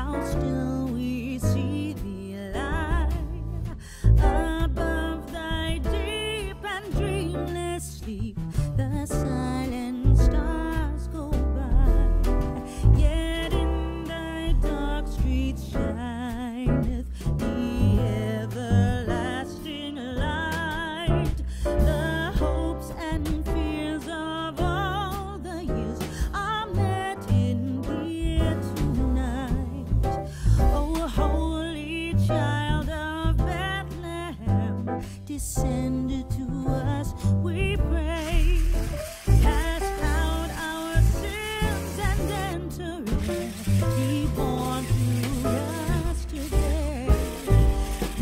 how still we see thee lie above thy deep and dreamless sleep. The silent stars go by, yet in thy dark streets shineth the everlasting light. The hopes and fears of all the years are met in thee tonight. O holy child of Bethlehem, descend to us, we pray. Cast out our sins and enter in. Be born to us today.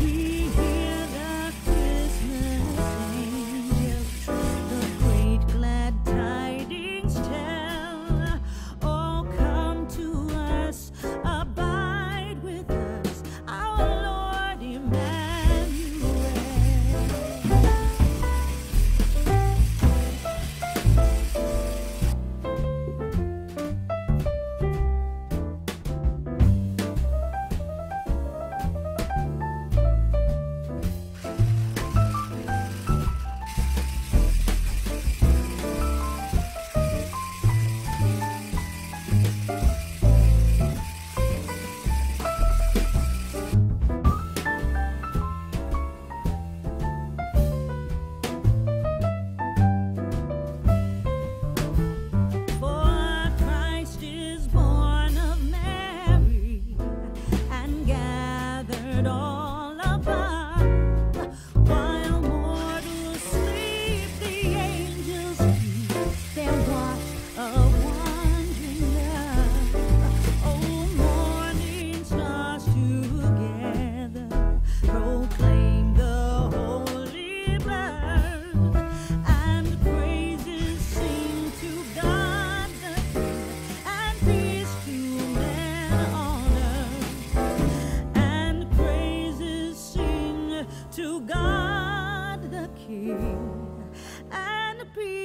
We hear the Christmas angels, the great glad tidings tell. Oh, come to us, abide with us, our Lord Emmanuel. For Christ is born of Mary and gathered all above. While mortals sleep, the angels keep their watch of wondering love. Oh, morning stars together proclaim the holy birth, and praises sing to God the King, and peace to men on earth. And praises sing to God the King, and peace